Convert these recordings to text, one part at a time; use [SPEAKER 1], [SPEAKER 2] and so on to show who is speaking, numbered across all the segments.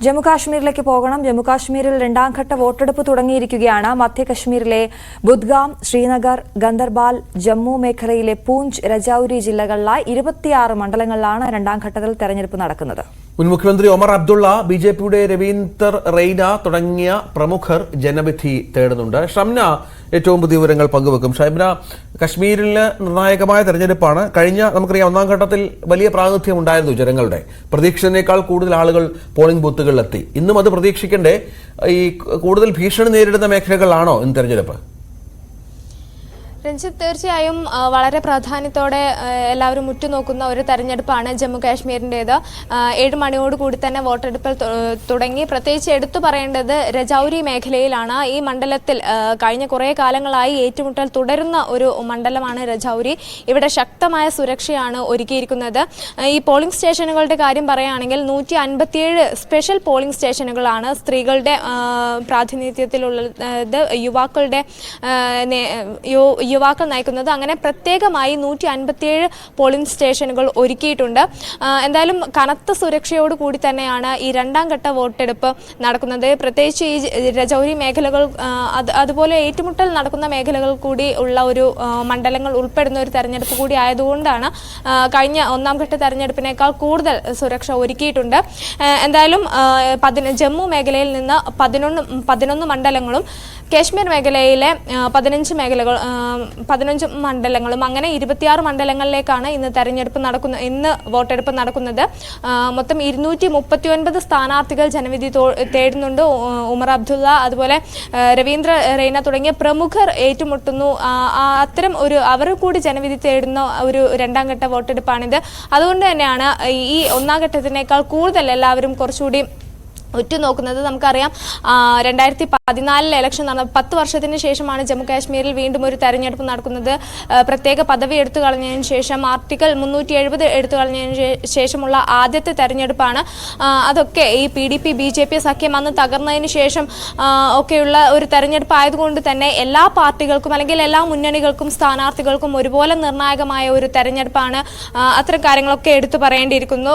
[SPEAKER 1] ജമ്മുകാശ്മീരിലേക്ക് പോകണം. ജമ്മുകാശ്മീരിൽ രണ്ടാം ഘട്ട വോട്ടെടുപ്പ് തുടങ്ങിയിരിക്കുകയാണ്. മധ്യ കശ്മീരിലെ ബുദ്ഗാം, ശ്രീനഗർ, ഗന്ദർബാൽ, ജമ്മു മേഖലയിലെ പൂഞ്ച്, രജൌരി ജില്ലകളിലായി 26 മണ്ഡലങ്ങളിലാണ് രണ്ടാം ഘട്ടത്തിൽ തെരഞ്ഞെടുപ്പ് നടക്കുന്നത്.
[SPEAKER 2] മുൻ മുഖ്യമന്ത്രി ഒമർ അബ്ദുള്ള, ബിജെപിയുടെ രവീന്ദർ റെയ്ന തുടങ്ങിയ പ്രമുഖർ ജനവിധി തേടുന്നുണ്ട്. ഷംന ഏറ്റവും പുതിയ വിവരങ്ങൾ പങ്കുവെക്കും. ഷംന, കശ്മീരിൽ നിർണായകമായ തെരഞ്ഞെടുപ്പാണ്. നമുക്കറിയാം, ഒന്നാം ഘട്ടത്തിൽ വലിയ പ്രാതിനിധ്യം ഉണ്ടായിരുന്നു. ജനങ്ങളുടെ പ്രതീക്ഷിച്ചതിനേക്കാൾ കൂടുതൽ ആളുകൾ പോളിംഗ് ബൂത്തുകളിലെത്തി. ഇന്നും അത് പ്രതീക്ഷിക്കേണ്ടേ? ഈ കൂടുതൽ ഭീഷണി നേരിടുന്ന മേഖലകളാണോ ഇന്ന് തെരഞ്ഞെടുപ്പ്?
[SPEAKER 3] രഞ്ജിത്ത്, തീർച്ചയായും വളരെ പ്രാധാന്യത്തോടെ എല്ലാവരും ഉറ്റുനോക്കുന്ന ഒരു തെരഞ്ഞെടുപ്പാണ് ജമ്മു കാശ്മീരിൻ്റേത്. 7 മണിയോടുകൂടി തന്നെ വോട്ടെടുപ്പ് തുടങ്ങി. പ്രത്യേകിച്ച് എടുത്തു പറയേണ്ടത് രജൌരി മേഖലയിലാണ്. ഈ മണ്ഡലത്തിൽ കഴിഞ്ഞ കുറേ കാലങ്ങളായി ഏറ്റുമുട്ടൽ തുടരുന്ന ഒരു മണ്ഡലമാണ് രജൌരി. ഇവിടെ ശക്തമായ സുരക്ഷയാണ് ഒരുക്കിയിരിക്കുന്നത്. ഈ പോളിംഗ് സ്റ്റേഷനുകളുടെ കാര്യം പറയുകയാണെങ്കിൽ 157 സ്പെഷ്യൽ പോളിംഗ് സ്റ്റേഷനുകളാണ് സ്ത്രീകളുടെ പ്രാതിനിധ്യത്തിലുള്ളത്, യുവാക്കൾ നയിക്കുന്നത്. അങ്ങനെ പ്രത്യേകമായി 157 പോളിംഗ് സ്റ്റേഷനുകൾ ഒരുക്കിയിട്ടുണ്ട്. എന്തായാലും കനത്ത സുരക്ഷയോട് കൂടി തന്നെയാണ് ഈ രണ്ടാം ഘട്ട വോട്ടെടുപ്പ് നടക്കുന്നത്. പ്രത്യേകിച്ച് ഈ രജൌരി മേഖലകൾ, അതുപോലെ ഏറ്റുമുട്ടൽ നടക്കുന്ന മേഖലകൾ കൂടി ഉള്ള ഒരു മണ്ഡലങ്ങൾ ഉൾപ്പെടുന്ന ഒരു തെരഞ്ഞെടുപ്പ് കൂടി ആയതുകൊണ്ടാണ് കഴിഞ്ഞ ഒന്നാം ഘട്ട തെരഞ്ഞെടുപ്പിനേക്കാൾ കൂടുതൽ സുരക്ഷ ഒരുക്കിയിട്ടുണ്ട്. എന്തായാലും ജമ്മു മേഖലയിൽ നിന്ന് 11 മണ്ഡലങ്ങളും, കാശ്മീർ മേഖലയിലെ 15 മണ്ഡലങ്ങളും, അങ്ങനെ 26 മണ്ഡലങ്ങളിലേക്കാണ് ഇന്ന് വോട്ടെടുപ്പ് നടക്കുന്നത്. മൊത്തം 239 സ്ഥാനാർത്ഥികൾ ജനവിധി തേടുന്നുണ്ട്. ഉമർ അബ്ദുള്ള, അതുപോലെ രവീന്ദ്ര റെയ്ന തുടങ്ങിയ പ്രമുഖർ ഏറ്റുമുട്ടുന്നു. അത്തരം അവർ കൂടി ജനവിധി തേടുന്ന ഒരു രണ്ടാം ഘട്ട വോട്ടെടുപ്പാണിത്. അതുകൊണ്ട് തന്നെയാണ് ഈ ഒന്നാം ഘട്ടത്തിനേക്കാൾ കൂടുതൽ എല്ലാവരും കുറച്ചുകൂടി ഉറ്റുനോക്കുന്നത്. നമുക്കറിയാം, 2014 ഇലക്ഷൻ നടന്ന 10 വർഷത്തിന് ശേഷമാണ് ജമ്മു കാശ്മീരിൽ വീണ്ടും ഒരു തെരഞ്ഞെടുപ്പ് നടക്കുന്നത്. പ്രത്യേക പദവി എടുത്തു കളഞ്ഞതിന് ശേഷം, ആർട്ടിക്കിൾ 370 എടുത്തു കളഞ്ഞതിന് ശേഷമുള്ള ആദ്യത്തെ തെരഞ്ഞെടുപ്പാണ്. അതൊക്കെ ഈ PDP BJP സഖ്യം അന്ന് തകർന്നതിന് ശേഷം ഒക്കെയുള്ള ഒരു തെരഞ്ഞെടുപ്പ് ആയതുകൊണ്ട് തന്നെ എല്ലാ പാർട്ടികൾക്കും അല്ലെങ്കിൽ എല്ലാ മുന്നണികൾക്കും സ്ഥാനാർത്ഥികൾക്കും ഒരുപോലെ നിർണായകമായ ഒരു തെരഞ്ഞെടുപ്പാണ്. അത്തരം കാര്യങ്ങളൊക്കെ എടുത്തു പറയേണ്ടിയിരിക്കുന്നു.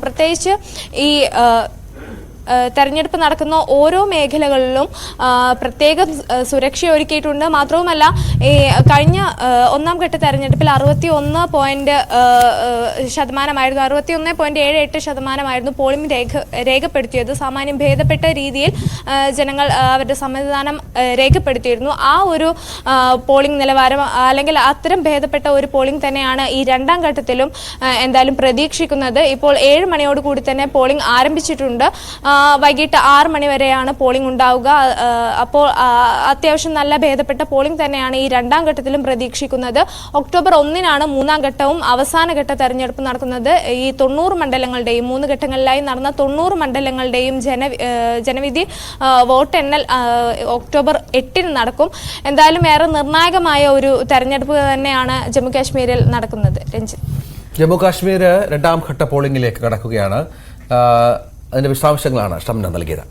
[SPEAKER 3] പ്രത്യേകിച്ച് ഈ തെരഞ്ഞെടുപ്പ് നടക്കുന്ന ഓരോ മേഖലകളിലും പ്രത്യേകം സുരക്ഷ ഒരുക്കിയിട്ടുണ്ട്. മാത്രവുമല്ല, ഈ കഴിഞ്ഞ ഒന്നാം ഘട്ട തെരഞ്ഞെടുപ്പിൽ 61.78% പോളിംഗ് രേഖപ്പെടുത്തിയത്. സാമാന്യം ഭേദപ്പെട്ട രീതിയിൽ ജനങ്ങൾ അവരുടെ സമ്മതിദാനം രേഖപ്പെടുത്തിയിരുന്നു. ആ ഒരു പോളിംഗ് നിലവാരം, അല്ലെങ്കിൽ അത്തരം ഭേദപ്പെട്ട ഒരു പോളിംഗ് തന്നെയാണ് ഈ രണ്ടാം ഘട്ടത്തിലും എന്തായാലും പ്രതീക്ഷിക്കുന്നത്. ഇപ്പോൾ 7 മണിയോടുകൂടി തന്നെ പോളിംഗ് ആരംഭിച്ചിട്ടുണ്ട്. വൈകിട്ട് 6 മണി വരെയാണ് പോളിംഗ് ഉണ്ടാവുക. അപ്പോൾ അത്യാവശ്യം നല്ല ഭേദപ്പെട്ട പോളിംഗ് തന്നെയാണ് ഈ രണ്ടാം ഘട്ടത്തിലും പ്രതീക്ഷിക്കുന്നത്. ഒക്ടോബർ 1-നാണ് മൂന്നാം ഘട്ടവും അവസാന ഘട്ട തെരഞ്ഞെടുപ്പ് നടക്കുന്നത്. ഈ 90 മണ്ഡലങ്ങളുടെയും 3 ഘട്ടങ്ങളിലായി നടന്ന 90 മണ്ഡലങ്ങളുടെയും ജനവിധി വോട്ടെണ്ണൽ ഒക്ടോബർ 8-ന് നടക്കും. എന്തായാലും ഏറെ നിർണായകമായ ഒരു തെരഞ്ഞെടുപ്പ് തന്നെയാണ് ജമ്മു കാശ്മീരിൽ നടക്കുന്നത്. രഞ്ജിത്ത്,
[SPEAKER 2] ജമ്മു കാശ്മീർ രണ്ടാം ഘട്ട പോളിംഗിലേക്ക് കടക്കുകയാണ്. അതിന്റെ വിശദാംശങ്ങളാണ് ഷംന നൽകിയത്.